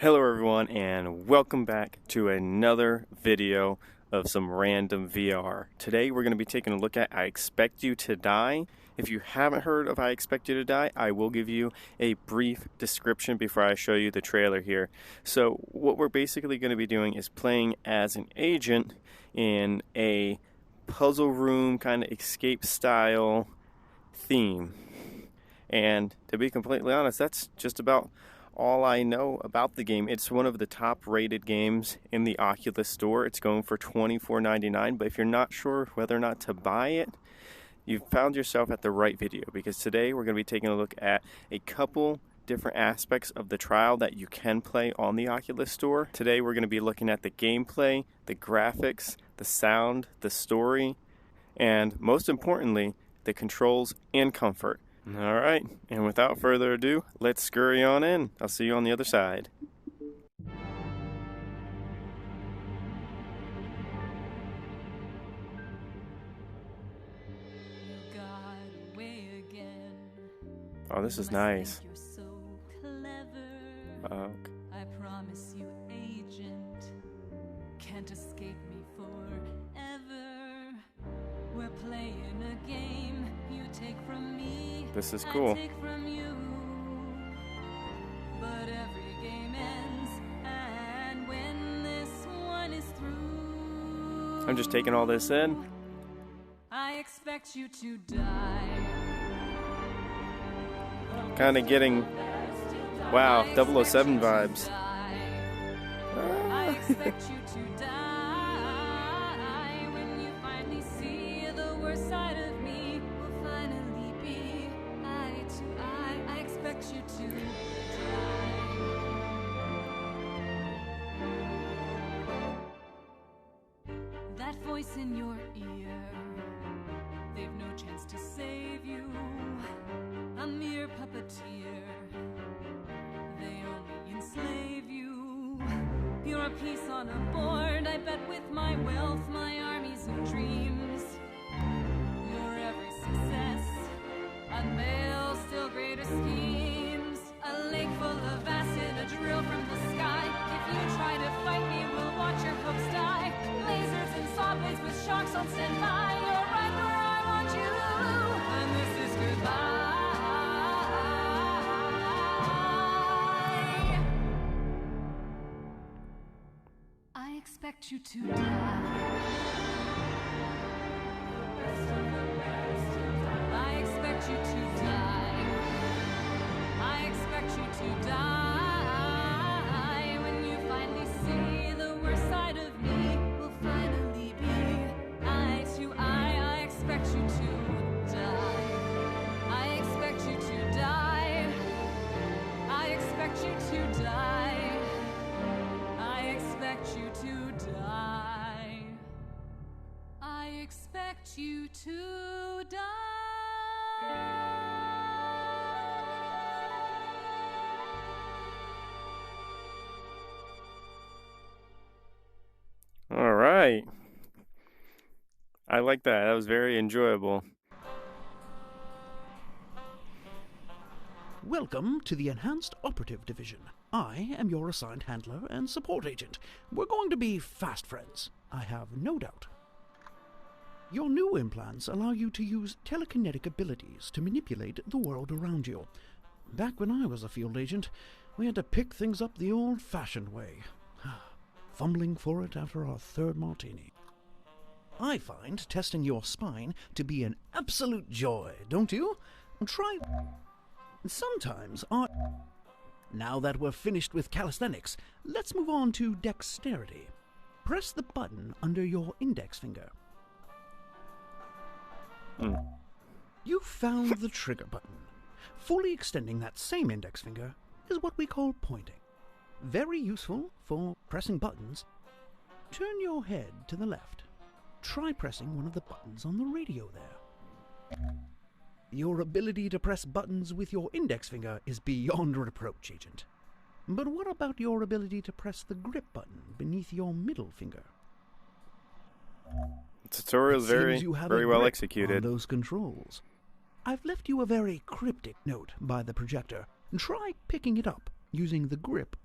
Hello everyone and welcome back to another video of some random VR. Today we're going to be taking a look at I Expect You to Die. If you haven't heard of I Expect You to Die, I will give you a brief description before I show you the trailer here. So what we're basically going to be doing is playing as an agent in a puzzle room kind of escape style theme. And to be completely honest, that's just about all I know about the game. It's one of the top rated games in the Oculus store. It's going for $24.99, but if you're not sure whether or not to buy it, you've found yourself at the right video, because today we're going to be taking a look at a couple different aspects of the trial that you can play on the Oculus store. Today we're going to be looking at the gameplay, the graphics, the sound, the story, and most importantly, the controls and comfort. Alright, and without further ado, let's scurry on in. I'll see you on the other side. Oh, this is nice. Okay. I promise you, agent, can't escape me forever. We're playing a game you take from me. This is cool. I take from you. But every game ends, and when this one is through, I'm just taking all this in. I expect you to die. Kind of getting, wow, 007 vibes. I expect you to die. When you finally see the worst side of me, we'll finally be eye to eye. I expect you to die. That voice in your ear, they've no chance to save you. A mere puppeteer, they only enslave you. You're a piece on a board, I bet, with my wealth, my armies of dreams. Your every success unveils still greater schemes. A lake full of acid, a drill from the sky. If you try to fight me, we'll watch your hopes die. Lasers and saw blades with sharks on standby. You're right where I want you, and this is goodbye. I expect you to die. I expect you to die. I expect you to die. When you finally see the worst side of me, we'll finally be eye to eye. I expect you to die. I expect you to die. I expect you to die. I expect you to die. I expect you to die. All right. I like that. That was very enjoyable. Welcome to the Enhanced Operative Division. I am your assigned handler and support agent. We're going to be fast friends, I have no doubt. Your new implants allow you to use telekinetic abilities to manipulate the world around you. Back when I was a field agent, we had to pick things up the old-fashioned way, fumbling for it after our third martini. I find testing your spine to be an absolute joy, don't you? Try... Sometimes Now that we're finished with calisthenics, let's move on to dexterity. Press the button under your index finger. You found the trigger button. Fully extending that same index finger is what we call pointing. Very useful for pressing buttons. Turn your head to the left. Try pressing one of the buttons on the radio there. Your ability to press buttons with your index finger is beyond reproach, Agent. But what about your ability to press the grip button beneath your middle finger? The tutorial is very well executed. Those controls. I've left you a very cryptic note by the projector. Try picking it up using the grip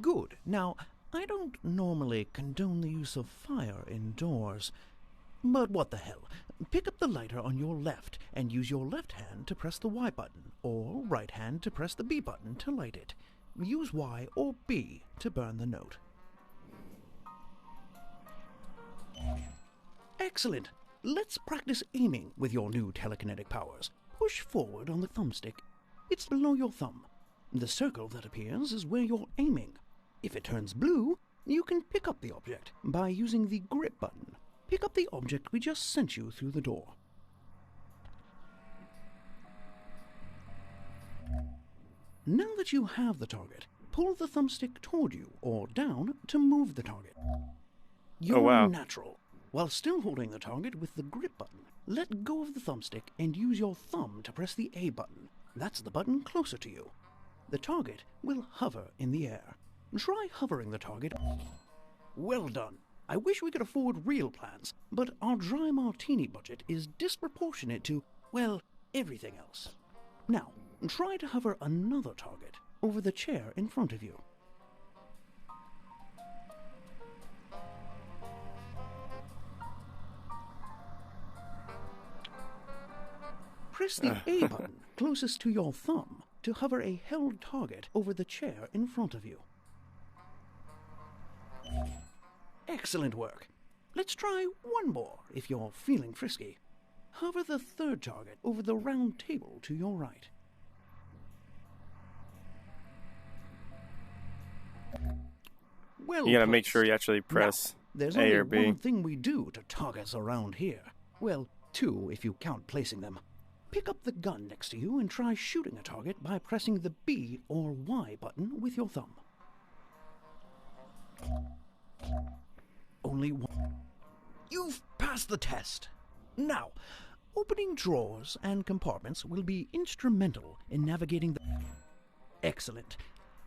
Good. Now, I don't normally condone the use of fire indoors, but what the hell? Pick up the lighter on your left and use your left hand to press the Y button, or right hand to press the B button to light it. Use Y or B to burn the note. Excellent! Let's practice aiming with your new telekinetic powers. Push forward on the thumbstick. It's below your thumb. The circle that appears is where you're aiming. If it turns blue, you can pick up the object by using the grip button. Pick up the object we just sent you through the door. Now that you have the target, pull the thumbstick toward you or down to move the target. You're wow. natural. While still holding the target with the grip button, let go of the thumbstick and use your thumb to press the A button. That's the button closer to you. The target will hover in the air. Try hovering the target. Well done. I wish we could afford real plans, but our dry martini budget is disproportionate to, well, everything else. Now, try to hover another target over the chair in front of you. Press the A button closest to your thumb to hover a held target over the chair in front of you. Excellent work. Let's try one more if you're feeling frisky. Hover the third target over the round table to your right. Well, You gotta make sure you actually press now, there's A only or B. one thing we do to targets around here. Well, two if you count placing them. Pick up the gun next to you and try shooting a target by pressing the B or Y button with your thumb. Only one. You've passed the test. Now, opening drawers and compartments will be instrumental in navigating the... Excellent.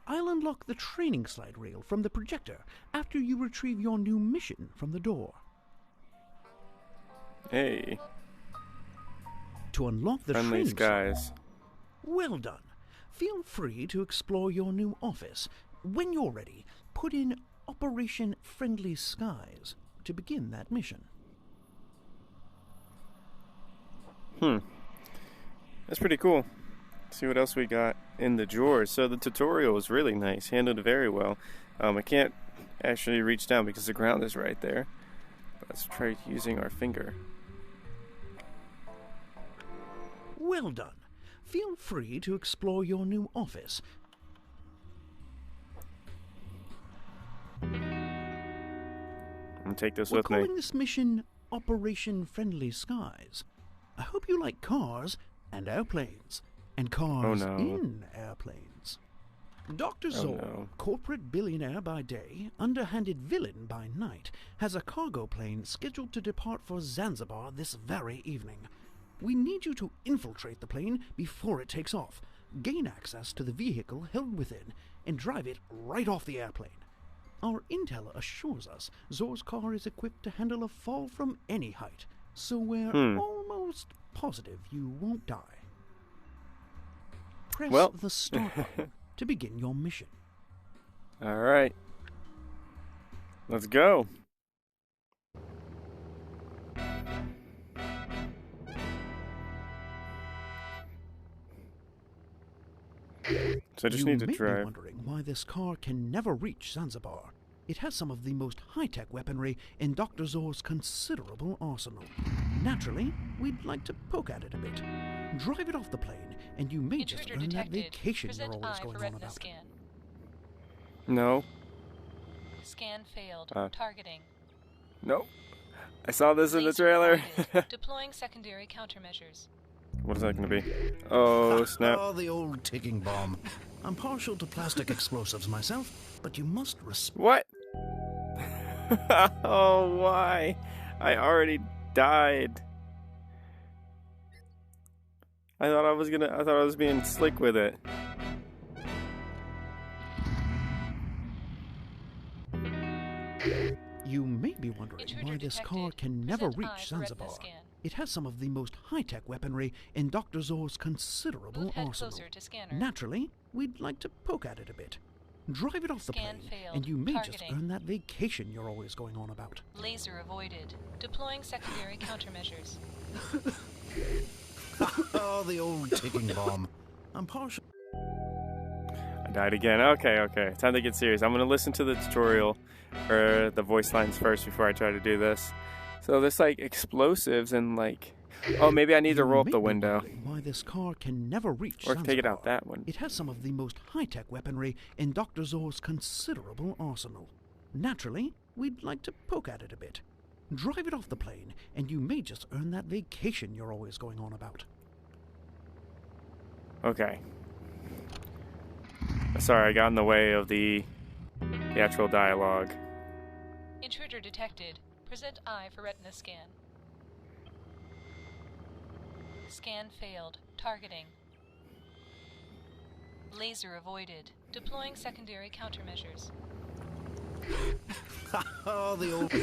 I'll unlock the training slide reel from the projector after you retrieve your new mission from the door. Hey, To unlock the friendly training slide... skies. Well done. Feel free to explore your new office. When you're ready, put in Operation Friendly Skies to begin that mission. That's pretty cool. See what else we got in the drawers. So the tutorial was really nice, handled it very well. I can't actually reach down because the ground is right there. But let's try using our finger. Well done. Feel free to explore your new office. I'm gonna take this We're with me. calling this mission Operation Friendly Skies. I hope you like cars and airplanes, and cars no. in airplanes. Dr. Zor, no. corporate billionaire by day, underhanded villain by night, has a cargo plane scheduled to depart for Zanzibar this very evening. We need you to infiltrate the plane before it takes off, gain access to the vehicle held within, and drive it right off the airplane. Our intel assures us Zor's car is equipped to handle a fall from any height, so we're almost positive you won't die. Press Well. the start button to begin your mission. All right, let's go. So I just You need to may be drive. wondering why this car can never reach Zanzibar. It has some of the most high-tech weaponry in Dr. Zor's considerable arsenal. Naturally, we'd like to poke at it a bit. Drive it off the plane, and you may just Intruder earn that detected. vacation you're Present always eye going for on retina about. scan. No, Scan failed. Uh. Targeting. no. I saw this in the Laser trailer. blinded. Deploying secondary countermeasures. What is that going to be? Oh, snap. Oh, the old ticking bomb. I'm partial to plastic explosives myself, but you must respect... What? Oh, why? I already died. I thought I was being slick with it. You may be wondering Intruder why this car detected. can never Present eye reach for retina Zanzibar. scan. It has some of the most high-tech weaponry in Dr. Zor's considerable Move head arsenal. closer to scanner. Naturally, we'd like to poke at it a bit. Drive it off the Scan plane, failed. and you may just Targeting. earn that vacation you're always going on about. Laser avoided. Deploying secondary countermeasures. Oh, the old ticking bomb. I'm partial. I died again. Okay. Time to get serious. I'm going to listen to the tutorial or the voice lines first before I try to do this. So there's like explosives and like... Oh, maybe I need to You roll up may the be window. wondering why this car can never reach Or take it out Zanzibar. that one. It has some of the most high-tech weaponry in Dr. Zor's considerable arsenal. Naturally, we'd like to poke at it a bit. Drive it off the plane, and you may just earn that vacation you're always going on about. Okay. Sorry, I got in the way of the actual dialogue. Intruder detected. Present eye for retina scan. Scan failed. Targeting. Laser avoided. Deploying secondary countermeasures. Oh, the old...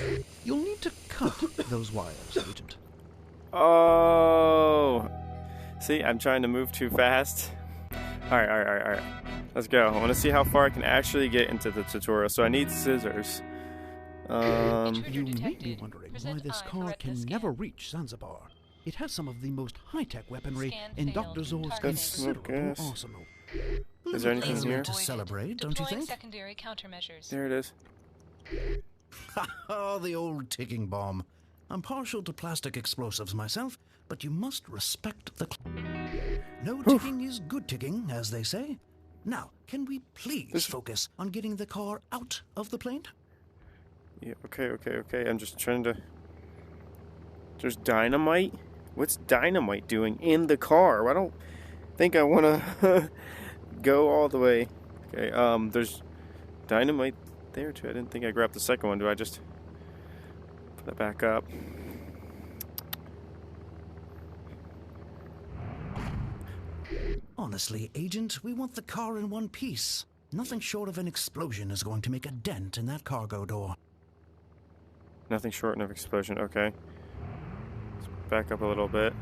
You'll need to cut those wires, Agent. Oh! See, I'm trying to move too fast. Alright. Let's go. I want to see how far I can actually get into the tutorial. So I need scissors. Intruder You may be detected. wondering why Present this eye for car retina can scan. never reach Zanzibar. It has some of the most high-tech weaponry Scan in failed. Dr. Zor's Targeting. considerable Gas. arsenal. Is there anything Laser here? To avoided. celebrate, don't you Deploying think? secondary countermeasures. There it is. Oh, the old ticking bomb. I'm partial to plastic explosives myself, but you must respect the... No ticking is good ticking, as they say. Now, can we please focus on getting the car out of the plane? Yeah, okay. I'm just trying to... There's dynamite? What's dynamite doing in the car? I don't think I want to go all the way. Okay, there's dynamite there too. I didn't think I grabbed the second one. Do I just put it back up? Honestly, Agent, we want the car in one piece. Nothing short of an explosion is going to make a dent in that cargo door. Nothing short of explosion. Okay. Let's back up a little bit.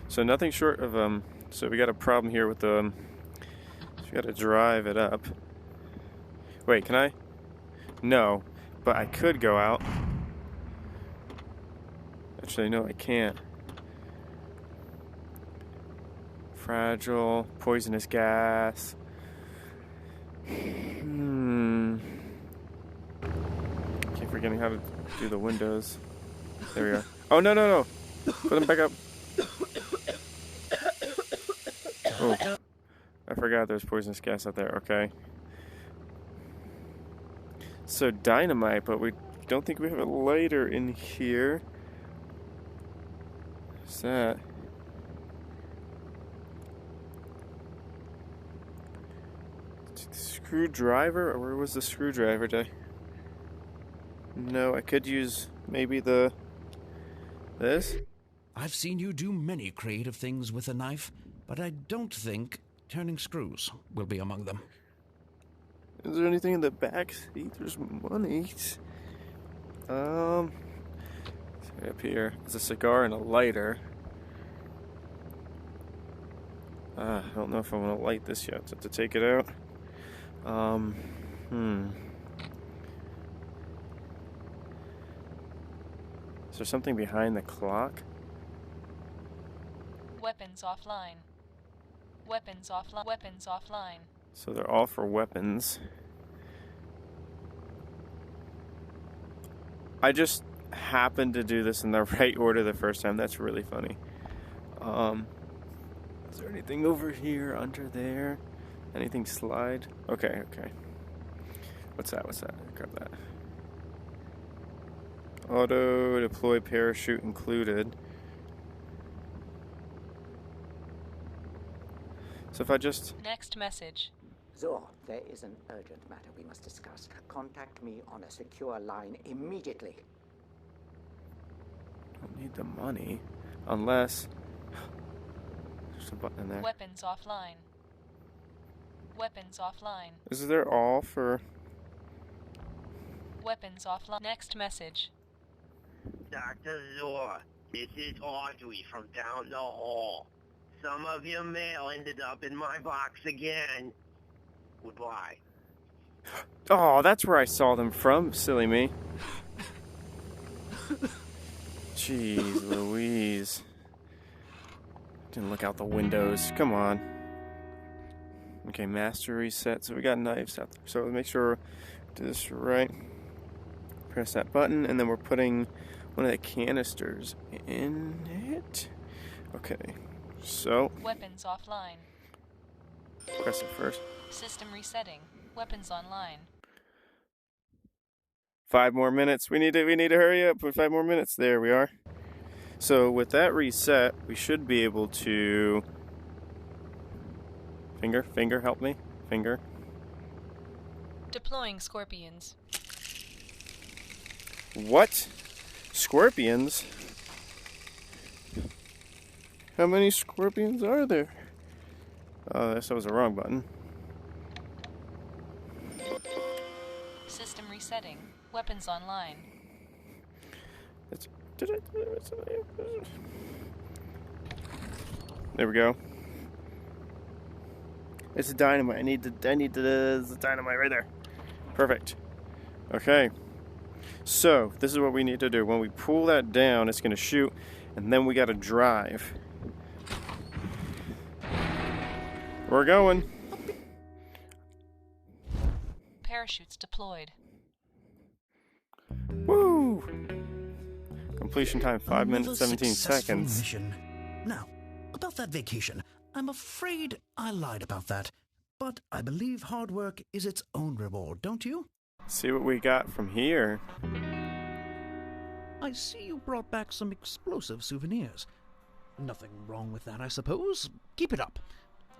So nothing short of so we got a problem here with the we got to drive it up. Wait, can I? No, but I could go out. Actually, no, I can't. Fragile, poisonous gas. Keep forgetting how to do the windows. There we go. Oh, no. Put them back up. Oh, I forgot there's poisonous gas out there. Okay. So dynamite, but we don't think we have a lighter in here. What's that? Screwdriver? Or where was the screwdriver? No, I could use maybe this. I've seen you do many creative things with a knife, but I don't think turning screws will be among them. Is there anything in the back seat? There's money. Up here. There's a cigar and a lighter. I don't know if I want to light this yet. To take it out. Is there something behind the clock? Weapons offline. Weapons offline. Weapons offline. So they're all for weapons. I just happened to do this in the right order the first time. That's really funny. Is there anything over here, under there? Anything slide? Okay. What's that? Grab that. Auto deploy parachute included. So if I just... Next message. Zor, there is an urgent matter we must discuss. Contact me on a secure line immediately. Don't need the money. Unless... There's a button in there. Weapons offline. Weapons offline. Is there all for... Weapons offline. Next message. Dr. Zor, this is Audrey from down the hall. Some of your mail ended up in my box again. goodbye. Oh, that's where I saw them from, silly me. Jeez Louise. Didn't look out the windows. Come on. Okay, master reset. So we got knives out there. So make sure we do this right. Press that button, and then we're putting one of the canisters in it. Okay. So Weapons offline. press it first. System resetting. Weapons online. 5 more minutes. We need to hurry up with 5 more minutes. There we are. So with that reset, we should be able to finger, help me. Finger. Deploying scorpions. What? Scorpions? How many scorpions are there? Oh, that was the wrong button. System resetting. Weapons online. There we go. It's a dynamite. I need the dynamite right there. Perfect. Okay. So this is what we need to do. When we pull that down, it's going to shoot, and then we got to drive. We're going. Parachutes deployed. Woo! Completion time 5 Another minutes 17 successful seconds. Mission. Now, about that vacation, I'm afraid I lied about that. But I believe hard work is its own reward, don't you? See what we got from here. I see you brought back some explosive souvenirs. Nothing wrong with that, I suppose. Keep it up.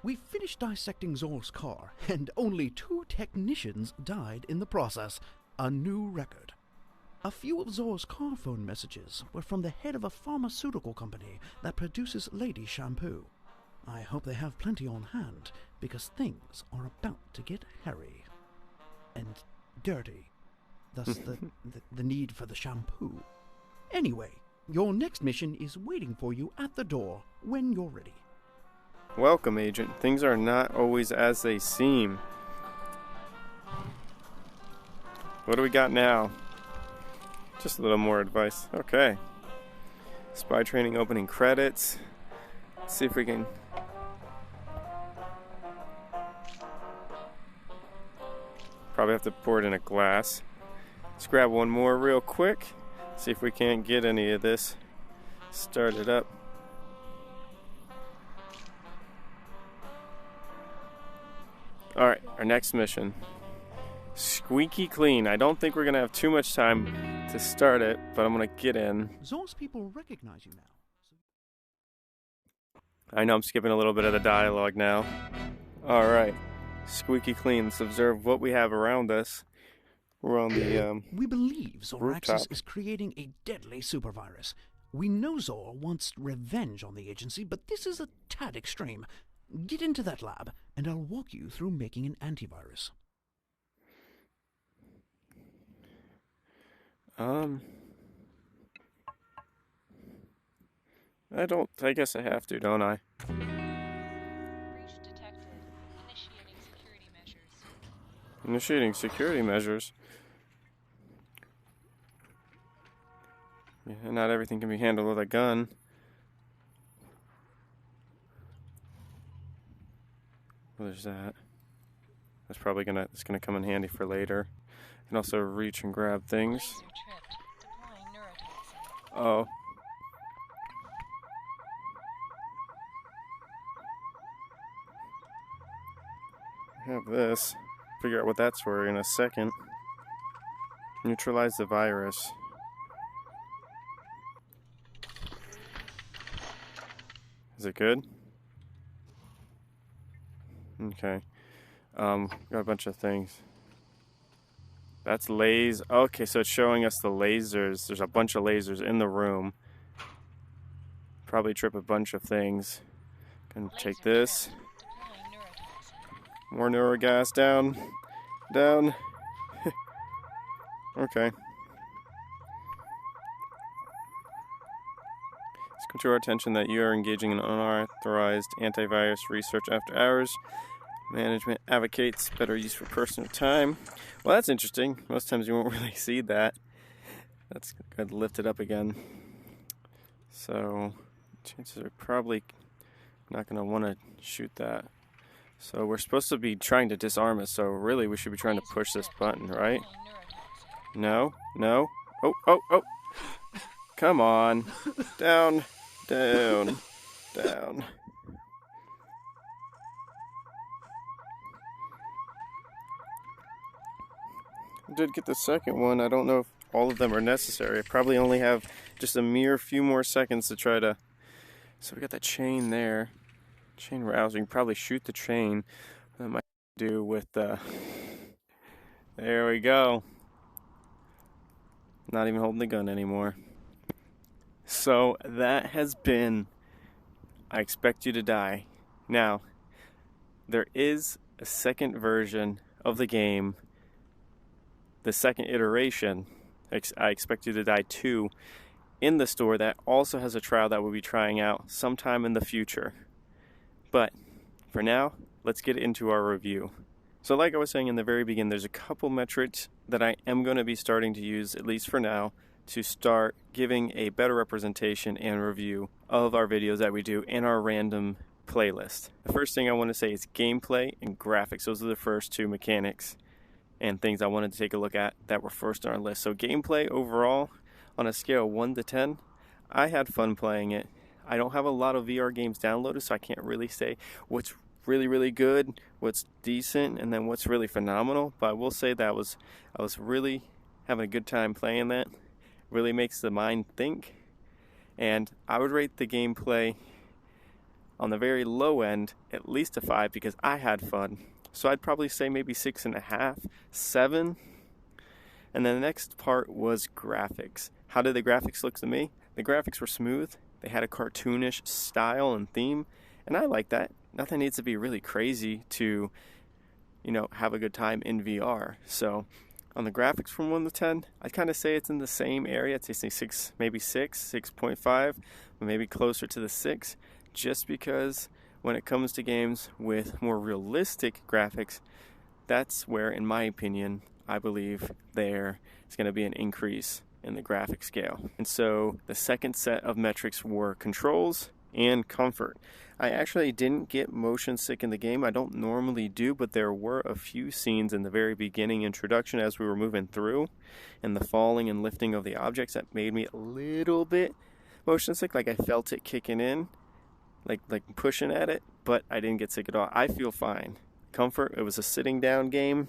We finished dissecting Zor's car, and only 2 technicians died in the process. A new record. A few of Zor's car phone messages were from the head of a pharmaceutical company that produces lady shampoo. I hope they have plenty on hand, because things are about to get hairy. And dirty. Thus the need for the shampoo. Anyway, your next mission is waiting for you at the door when you're ready. Welcome, Agent. Things are not always as they seem. What do we got now? Just a little more advice. Okay. Spy training opening credits. Let's see if we can... Probably have to pour it in a glass. Let's grab one more real quick. See if we can't get any of this started up. Alright, our next mission. Squeaky clean. I don't think we're going to have too much time to start it, but I'm going to get in. Zor's people recognize you now. I know I'm skipping a little bit of the dialogue now. Alright, squeaky clean. Let's observe what we have around us. We're on the, We believe Zoraxis rooftop. is creating a deadly supervirus. We know Zor wants revenge on the agency, but this is a tad extreme. Get into that lab, and I'll walk you through making an antivirus. I guess I have to, don't I? Breach detected. Initiating security measures. Initiating security measures. Yeah, not everything can be handled with a gun. Well, there's that. That's probably gonna come in handy for later. You can also reach and grab things. Laser tripped. Deploying neurotoxin. Oh. I have this. Figure out what that's for in a second. Neutralize the virus. Is it good? Okay. Got a bunch of things. That's okay, so it's showing us the lasers. There's a bunch of lasers in the room. Probably trip a bunch of things. Gonna take this. Deploying neurotoxin. More neurogas down. Down. Okay. It's come to our attention that you are engaging in unauthorized antivirus research after hours. Management advocates better use for personal time. Well, that's interesting. Most times you won't really see that. That's good to lift it up again. So, chances are probably not going to want to shoot that. So, we're supposed to be trying to disarm it, so really we should be trying to push this button, right? No, no. Oh, oh, oh. Come on. Down, down, down. I did get the second one. I don't know if all of them are necessary. I probably only have just a mere few more seconds to try to... So we got that chain there. Chain rousing. Probably shoot the chain. That might do with the... There we go. Not even holding the gun anymore. So that has been I Expect You to Die. Now, there is a second version of the game, the second iteration, I Expect You to Die 2, in the store that also has a trial that we'll be trying out sometime in the future. But for now, let's get into our review. So like I was saying in the very beginning, there's a couple metrics that I am going to be starting to use, at least for now, to start giving a better representation and review of our videos that we do in our random playlist. The first thing I want to say is gameplay and graphics. Those are the first two mechanics and things I wanted to take a look at that were first on our list. So gameplay overall, on a scale of 1 to 10, I had fun playing it. I don't have a lot of VR games downloaded, so I can't really say what's really, really good, what's decent, and then what's really phenomenal. But I will say that I was really having a good time playing that. Really makes the mind think. And I would rate the gameplay on the very low end at least a 5 because I had fun. So I'd probably say maybe 6.5, 7. And then the next part was graphics. How did the graphics look to me? The graphics were smooth. They had a cartoonish style and theme, and I like that. Nothing needs to be really crazy to, have a good time in VR. So on the graphics from 1 to 10, I'd kind of say it's in the same area. I'd say 6, maybe 6, 6.5, maybe closer to the 6, just because when it comes to games with more realistic graphics, that's where, in my opinion, I believe there is going to be an increase in the graphic scale. And so the second set of metrics were controls and comfort. I actually didn't get motion sick in the game. I don't normally do, but there were a few scenes in the very beginning introduction as we were moving through and the falling and lifting of the objects that made me a little bit motion sick, like I felt it kicking in, like pushing at it, but I didn't get sick at all. I feel fine. Comfort, it was a sitting down game,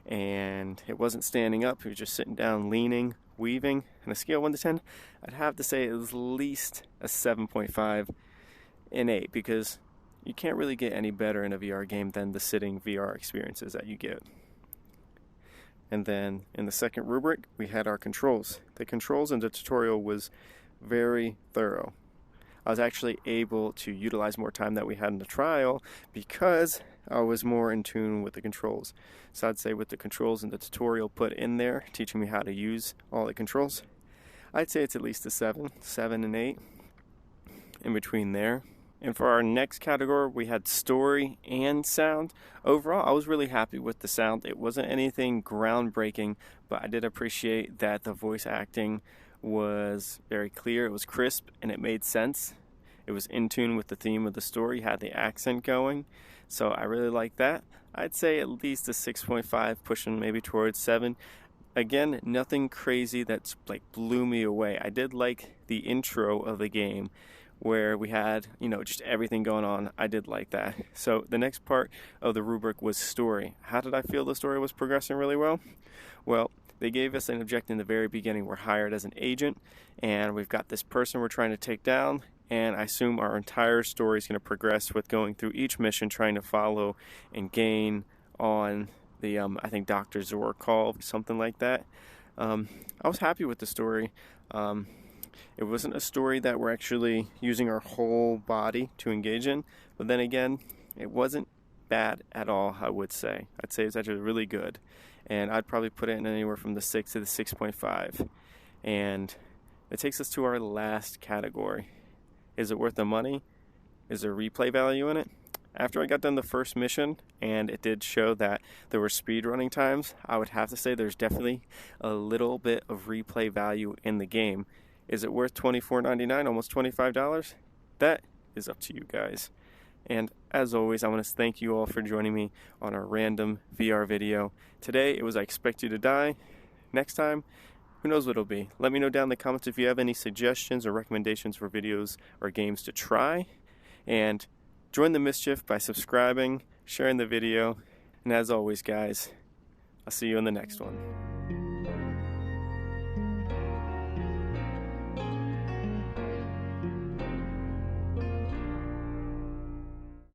and it wasn't standing up. It was just sitting down, leaning, weaving. On a scale of 1 to 10, I'd have to say it was at least a 7.5 and 8, because you can't really get any better in a VR game than the sitting VR experiences that you get. And then in the second rubric, we had our controls. The controls in the tutorial was very thorough. I was actually able to utilize more time that we had in the trial because I was more in tune with the controls. So I'd say with the controls in the tutorial put in there, teaching me how to use all the controls, I'd say it's at least a 7 and 8 in between there. And for our next category, we had story and sound. Overall, I was really happy with the sound. It wasn't anything groundbreaking, but I did appreciate that the voice acting was very clear. It was crisp and it made sense. It was in tune with the theme of the story, had the accent going. So I really liked that. I'd say at least a 6.5, pushing maybe towards 7. Again, nothing crazy that's blew me away. I did like the intro of the game where we had, just everything going on. I did like that. So the next part of the rubric was story. How did I feel the story was progressing really well? Well, they gave us an objective in the very beginning. We're hired as an agent, and we've got this person we're trying to take down, and I assume our entire story is going to progress with going through each mission, trying to follow and gain on the, I think Dr. Zor call, something like that. I was happy with the story. It wasn't a story that we're actually using our whole body to engage in, but then again, it wasn't bad at all, I would say. I'd say it's actually really good. And I'd probably put it in anywhere from the 6 to the 6.5. And it takes us to our last category. Is it worth the money? Is there replay value in it? After I got done the first mission, and it did show that there were speed running times, I would have to say there's definitely a little bit of replay value in the game. Is it worth $24.99, almost $25? That is up to you guys. And as always, I want to thank you all for joining me on our random VR video. Today, it was I Expect You to Die. Next time, who knows what it'll be. Let me know down in the comments if you have any suggestions or recommendations for videos or games to try. And join the mischief by subscribing, sharing the video. And as always, guys, I'll see you in the next one.